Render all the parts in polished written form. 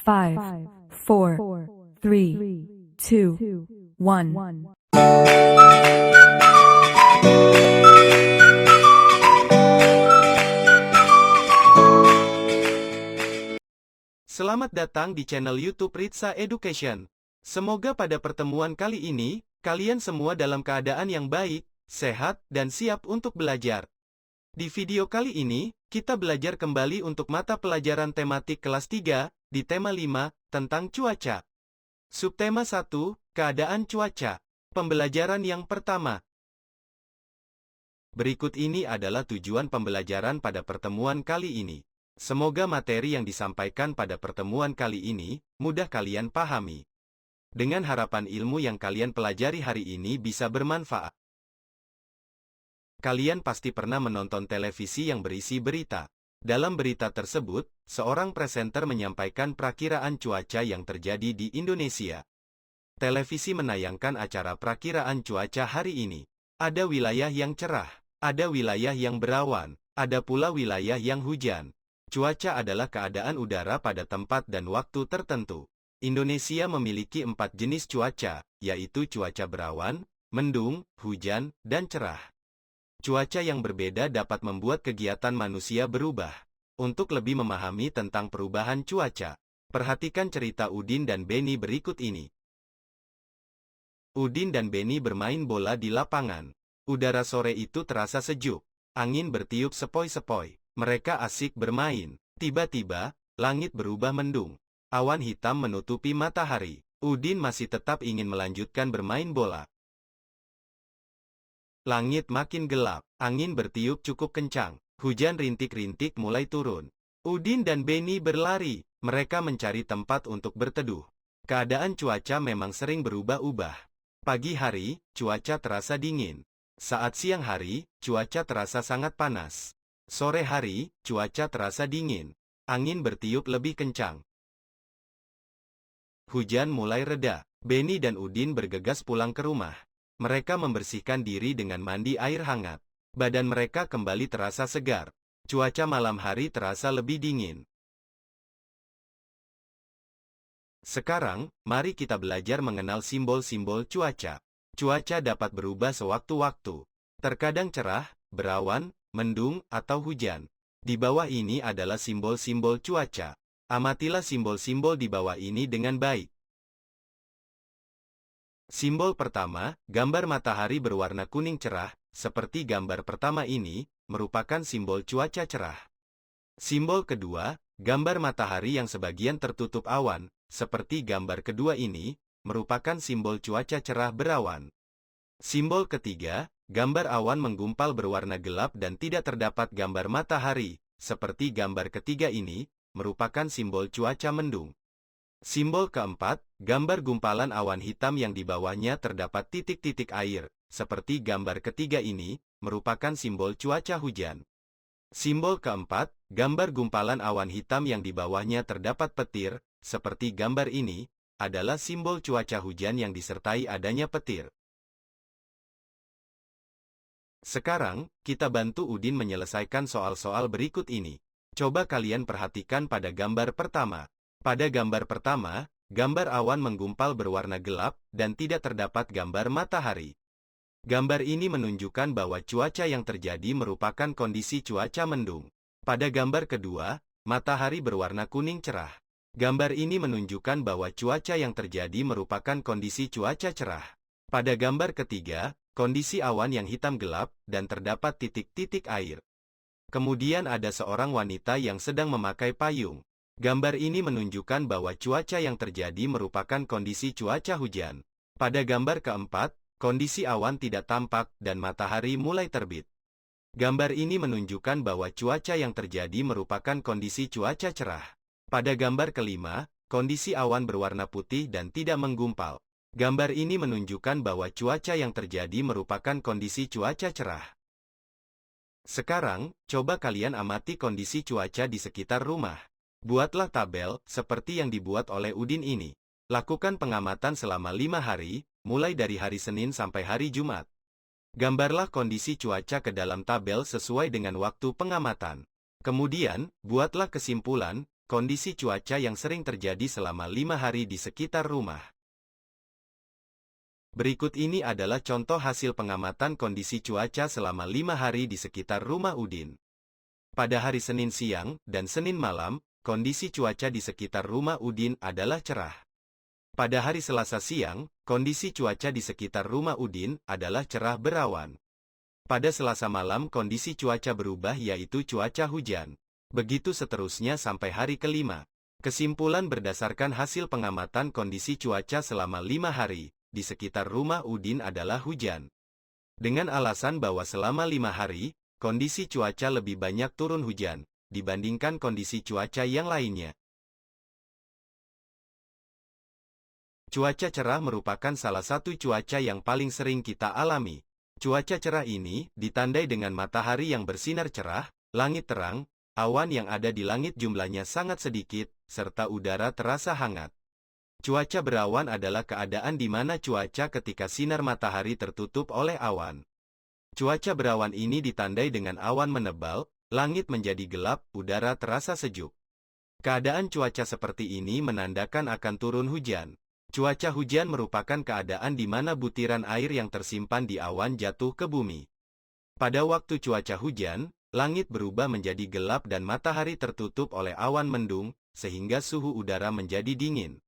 5, 4, 3, 2, 1. Selamat datang di channel YouTube Ritsa Education. Semoga pada pertemuan kali ini, kalian semua dalam keadaan yang baik, sehat, dan siap untuk belajar. Di video kali ini, kita belajar kembali untuk mata pelajaran tematik kelas 3, di tema 5, tentang cuaca. Subtema 1, keadaan cuaca. Pembelajaran yang pertama. Berikut ini adalah tujuan pembelajaran pada pertemuan kali ini. Semoga materi yang disampaikan pada pertemuan kali ini, mudah kalian pahami. Dengan harapan ilmu yang kalian pelajari hari ini bisa bermanfaat. Kalian pasti pernah menonton televisi yang berisi berita. Dalam berita tersebut, seorang presenter menyampaikan perakiraan cuaca yang terjadi di Indonesia. Televisi menayangkan acara perakiraan cuaca hari ini. Ada wilayah yang cerah, ada wilayah yang berawan, ada pula wilayah yang hujan. Cuaca adalah keadaan udara pada tempat dan waktu tertentu. Indonesia memiliki 4 jenis cuaca, yaitu cuaca berawan, mendung, hujan, dan cerah. Cuaca yang berbeda dapat membuat kegiatan manusia berubah. Untuk lebih memahami tentang perubahan cuaca, perhatikan cerita Udin dan Beni berikut ini. Udin dan Beni bermain bola di lapangan. Udara sore itu terasa sejuk. Angin bertiup sepoi-sepoi. Mereka asik bermain. Tiba-tiba, langit berubah mendung. Awan hitam menutupi matahari. Udin masih tetap ingin melanjutkan bermain bola. Langit makin gelap. Angin bertiup cukup kencang. Hujan rintik-rintik mulai turun. Udin dan Beni berlari. Mereka mencari tempat untuk berteduh. Keadaan cuaca memang sering berubah-ubah. Pagi hari, cuaca terasa dingin. Saat siang hari, cuaca terasa sangat panas. Sore hari, cuaca terasa dingin. Angin bertiup lebih kencang. Hujan mulai reda. Beni dan Udin bergegas pulang ke rumah. Mereka membersihkan diri dengan mandi air hangat. Badan mereka kembali terasa segar. Cuaca malam hari terasa lebih dingin. Sekarang, mari kita belajar mengenal simbol-simbol cuaca. Cuaca dapat berubah sewaktu-waktu. Terkadang cerah, berawan, mendung, atau hujan. Di bawah ini adalah simbol-simbol cuaca. Amatilah simbol-simbol di bawah ini dengan baik. Simbol pertama, gambar matahari berwarna kuning cerah, seperti gambar pertama ini, merupakan simbol cuaca cerah. Simbol kedua, gambar matahari yang sebagian tertutup awan, seperti gambar kedua ini, merupakan simbol cuaca cerah berawan. Simbol ketiga, gambar awan menggumpal berwarna gelap dan tidak terdapat gambar matahari, seperti gambar ketiga ini, merupakan simbol cuaca mendung. Simbol keempat, gambar gumpalan awan hitam yang di bawahnya terdapat titik-titik air, seperti gambar ketiga ini, merupakan simbol cuaca hujan. Simbol keempat, gambar gumpalan awan hitam yang di bawahnya terdapat petir, seperti gambar ini, adalah simbol cuaca hujan yang disertai adanya petir. Sekarang, kita bantu Udin menyelesaikan soal-soal berikut ini. Coba kalian perhatikan pada gambar pertama. Pada gambar pertama, gambar awan menggumpal berwarna gelap, dan tidak terdapat gambar matahari. Gambar ini menunjukkan bahwa cuaca yang terjadi merupakan kondisi cuaca mendung. Pada gambar kedua, matahari berwarna kuning cerah. Gambar ini menunjukkan bahwa cuaca yang terjadi merupakan kondisi cuaca cerah. Pada gambar ketiga, kondisi awan yang hitam gelap, dan terdapat titik-titik air. Kemudian ada seorang wanita yang sedang memakai payung. Gambar ini menunjukkan bahwa cuaca yang terjadi merupakan kondisi cuaca hujan. Pada gambar keempat, kondisi awan tidak tampak, dan matahari mulai terbit. Gambar ini menunjukkan bahwa cuaca yang terjadi merupakan kondisi cuaca cerah. Pada gambar kelima, kondisi awan berwarna putih dan tidak menggumpal. Gambar ini menunjukkan bahwa cuaca yang terjadi merupakan kondisi cuaca cerah. Sekarang, coba kalian amati kondisi cuaca di sekitar rumah. Buatlah tabel, seperti yang dibuat oleh Udin ini. Lakukan pengamatan selama 5 hari, mulai dari hari Senin sampai hari Jumat. Gambarlah kondisi cuaca ke dalam tabel sesuai dengan waktu pengamatan. Kemudian, buatlah kesimpulan, kondisi cuaca yang sering terjadi selama 5 hari di sekitar rumah. Berikut ini adalah contoh hasil pengamatan kondisi cuaca selama 5 hari di sekitar rumah Udin. Pada hari Senin siang dan Senin malam, kondisi cuaca di sekitar rumah Udin adalah cerah. Pada hari Selasa siang, kondisi cuaca di sekitar rumah Udin adalah cerah berawan. Pada Selasa malam kondisi cuaca berubah yaitu cuaca hujan. Begitu seterusnya sampai hari kelima. Kesimpulan berdasarkan hasil pengamatan kondisi cuaca selama 5 hari, di sekitar rumah Udin adalah hujan. Dengan alasan bahwa selama 5 hari, kondisi cuaca lebih banyak turun hujan, dibandingkan kondisi cuaca yang lainnya. Cuaca cerah merupakan salah satu cuaca yang paling sering kita alami. Cuaca cerah ini ditandai dengan matahari yang bersinar cerah, langit terang, awan yang ada di langit jumlahnya sangat sedikit, serta udara terasa hangat. Cuaca berawan adalah keadaan di mana cuaca ketika sinar matahari tertutup oleh awan. Cuaca berawan ini ditandai dengan awan menebal, langit menjadi gelap, udara terasa sejuk. Keadaan cuaca seperti ini menandakan akan turun hujan. Cuaca hujan merupakan keadaan di mana butiran air yang tersimpan di awan jatuh ke bumi. Pada waktu cuaca hujan, langit berubah menjadi gelap dan matahari tertutup oleh awan mendung, sehingga suhu udara menjadi dingin.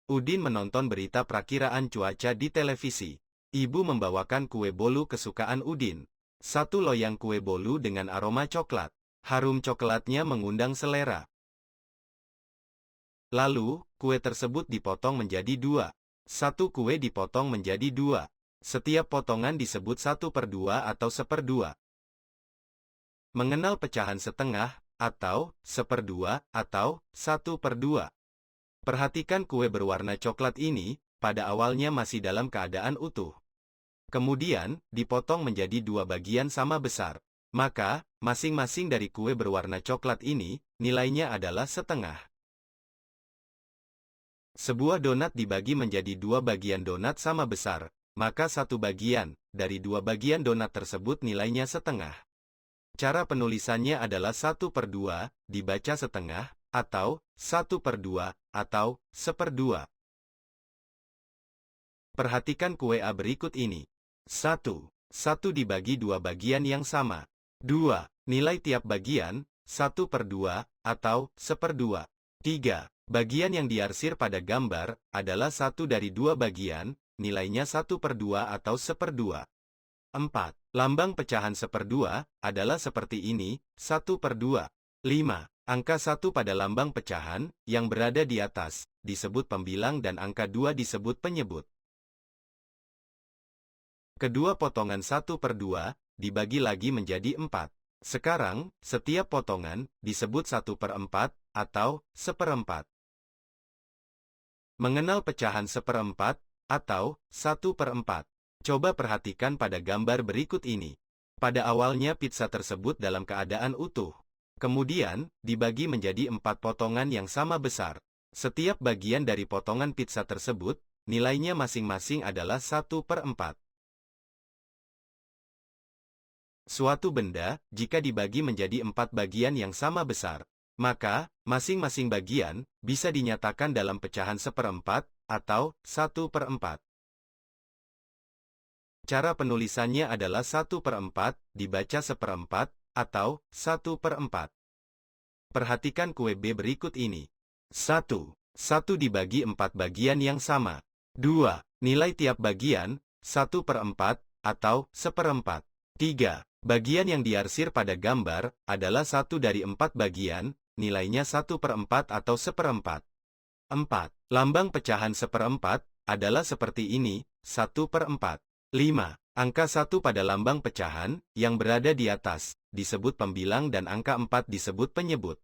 Udin menonton berita perakiraan cuaca di televisi. Ibu membawakan kue bolu kesukaan Udin. Satu loyang kue bolu dengan aroma coklat. Harum coklatnya mengundang selera. Lalu, kue tersebut dipotong menjadi 2. Satu kue dipotong menjadi 2. Setiap potongan disebut 1/2 atau 1/2. Mengenal pecahan setengah, atau 1/2, atau 1/2. Perhatikan kue berwarna coklat ini, pada awalnya masih dalam keadaan utuh. Kemudian, dipotong menjadi 2 bagian sama besar. Maka, masing-masing dari kue berwarna coklat ini, nilainya adalah setengah. Sebuah donat dibagi menjadi 2 bagian donat sama besar, maka 1 bagian dari 2 bagian donat tersebut nilainya setengah. Cara penulisannya adalah 1/2, dibaca setengah, atau 1/2, atau 1/2. Perhatikan kue A berikut ini. 1. 1 dibagi 2 bagian yang sama. 2. Nilai tiap bagian, 1/2, atau 1/2. 3. Bagian yang diarsir pada gambar, adalah 1 dari 2 bagian, nilainya 1/2 atau 1/2. 4. Lambang pecahan 1/2, adalah seperti ini, 1/2. 5. Angka 1 pada lambang pecahan, yang berada di atas, disebut pembilang dan angka 2 disebut penyebut. Kedua potongan 1/2, dibagi lagi menjadi 4. Sekarang, setiap potongan, disebut 1/4, atau 1/4. Mengenal pecahan 1/4, atau 1/4. Coba perhatikan pada gambar berikut ini. Pada awalnya pizza tersebut dalam keadaan utuh. Kemudian, dibagi menjadi 4 potongan yang sama besar. Setiap bagian dari potongan pizza tersebut, nilainya masing-masing adalah 1/4. Suatu benda, jika dibagi menjadi 4 bagian yang sama besar, maka, masing-masing bagian, bisa dinyatakan dalam pecahan 1/4, atau 1/4. Cara penulisannya adalah 1/4, dibaca 1/4, atau 1/4. Perhatikan kue B berikut ini. 1. 1 dibagi 4 bagian yang sama. 2. Nilai tiap bagian, 1/4, atau 1/4. 3. Bagian yang diarsir pada gambar, adalah 1 dari 4 bagian, nilainya 1/4 atau 1/4. 4. Lambang pecahan 1/4, adalah seperti ini, 1/4. 5. Angka 1 pada lambang pecahan, yang berada di atas, disebut pembilang dan angka 4 disebut penyebut.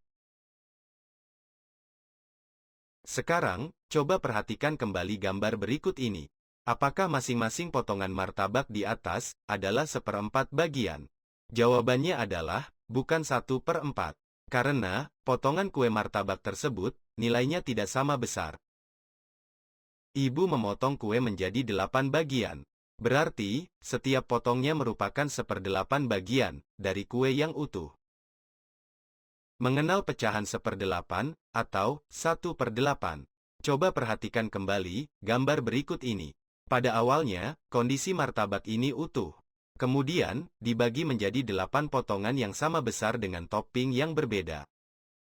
Sekarang, coba perhatikan kembali gambar berikut ini. Apakah masing-masing potongan martabak di atas, adalah 1/4 bagian? Jawabannya adalah, bukan 1/4. Karena, potongan kue martabak tersebut, nilainya tidak sama besar. Ibu memotong kue menjadi 8 bagian. Berarti, setiap potongnya merupakan 1/8 bagian, dari kue yang utuh. Mengenal pecahan 1/8 atau 1/8. Coba perhatikan kembali gambar berikut ini. Pada awalnya, kondisi martabak ini utuh. Kemudian, dibagi menjadi 8 potongan yang sama besar dengan topping yang berbeda.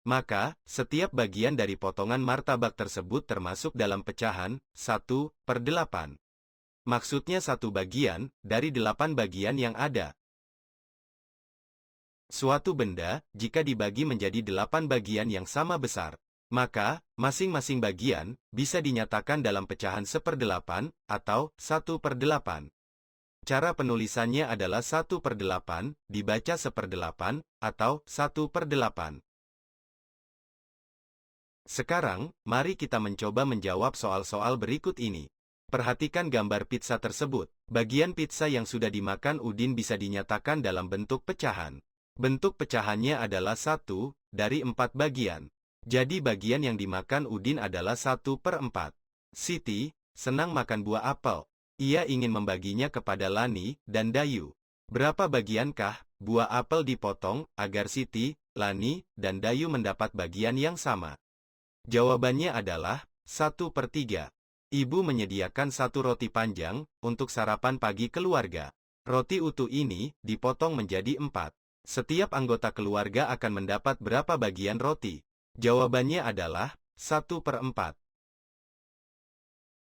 Maka, setiap bagian dari potongan martabak tersebut termasuk dalam pecahan 1/8. Maksudnya satu bagian dari 8 bagian yang ada. Suatu benda, jika dibagi menjadi 8 bagian yang sama besar, maka, masing-masing bagian, bisa dinyatakan dalam pecahan 1/8, atau 1/8. Cara penulisannya adalah 1/8, dibaca 1/8, atau 1/8. Sekarang, mari kita mencoba menjawab soal-soal berikut ini. Perhatikan gambar pizza tersebut. Bagian pizza yang sudah dimakan Udin bisa dinyatakan dalam bentuk pecahan. Bentuk pecahannya adalah 1 dari 4 bagian. Jadi bagian yang dimakan Udin adalah 1/4. Siti senang makan buah apel. Ia ingin membaginya kepada Lani dan Dayu. Berapa bagiankah buah apel dipotong agar Siti, Lani, dan Dayu mendapat bagian yang sama? Jawabannya adalah 1/3. Ibu menyediakan 1 roti panjang untuk sarapan pagi keluarga. Roti utuh ini dipotong menjadi 4. Setiap anggota keluarga akan mendapat berapa bagian roti? Jawabannya adalah 1/4.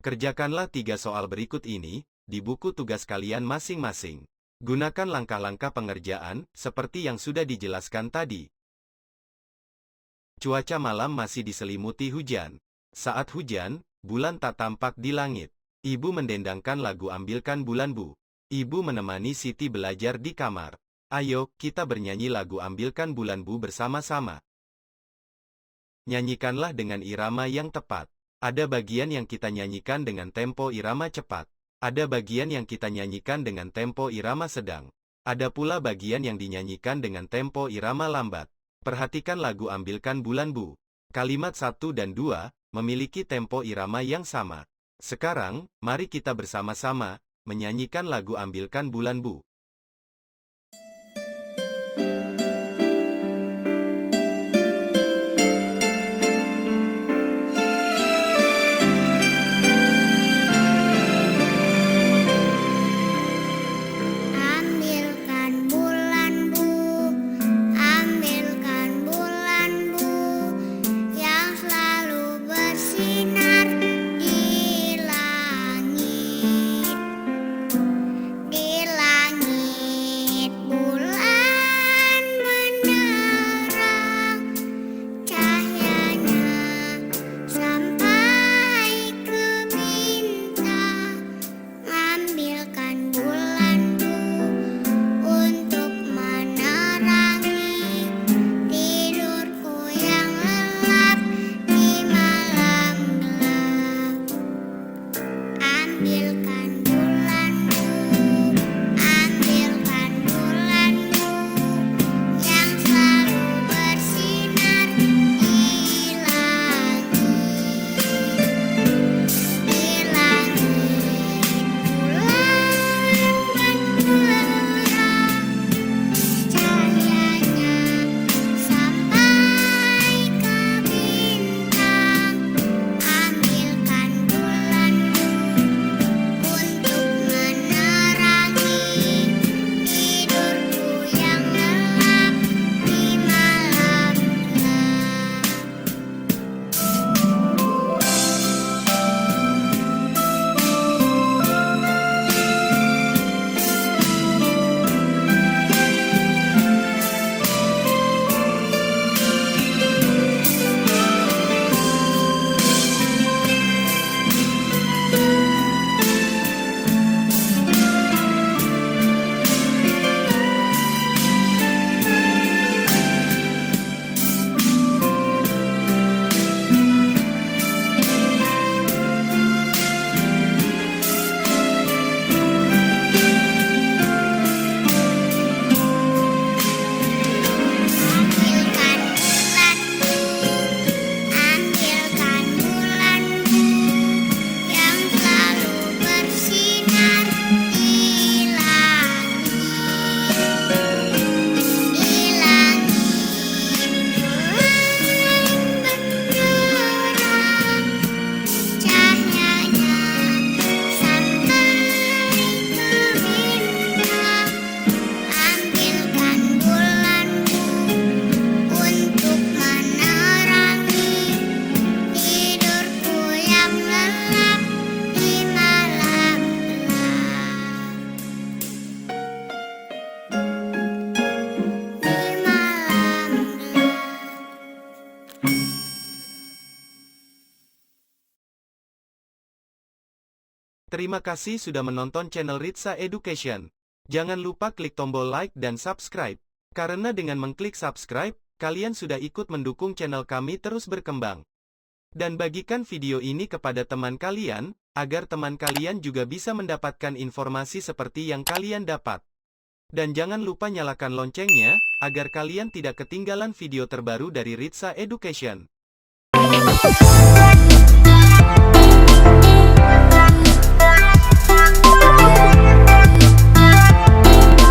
Kerjakanlah 3 soal berikut ini di buku tugas kalian masing-masing. Gunakan langkah-langkah pengerjaan seperti yang sudah dijelaskan tadi. Cuaca malam masih diselimuti hujan. Saat hujan, bulan tak tampak di langit. Ibu mendendangkan lagu Ambilkan Bulan Bu. Ibu menemani Siti belajar di kamar. Ayo, kita bernyanyi lagu Ambilkan Bulan Bu bersama-sama. Nyanyikanlah dengan irama yang tepat. Ada bagian yang kita nyanyikan dengan tempo irama cepat. Ada bagian yang kita nyanyikan dengan tempo irama sedang. Ada pula bagian yang dinyanyikan dengan tempo irama lambat. Perhatikan lagu Ambilkan Bulan Bu. Kalimat 1 dan 2 memiliki tempo irama yang sama. Sekarang, mari kita bersama-sama menyanyikan lagu Ambilkan Bulan Bu. Ambilkan bulan Bu, ambilkan bulan Bu, yang selalu bersinar di langit. Di langit Terima kasih sudah menonton channel Ritsa Education. Jangan lupa klik tombol like dan subscribe. Karena dengan mengklik subscribe, kalian sudah ikut mendukung channel kami terus berkembang. Dan bagikan video ini kepada teman kalian, agar teman kalian juga bisa mendapatkan informasi seperti yang kalian dapat. Dan jangan lupa nyalakan loncengnya, agar kalian tidak ketinggalan video terbaru dari Ritsa Education.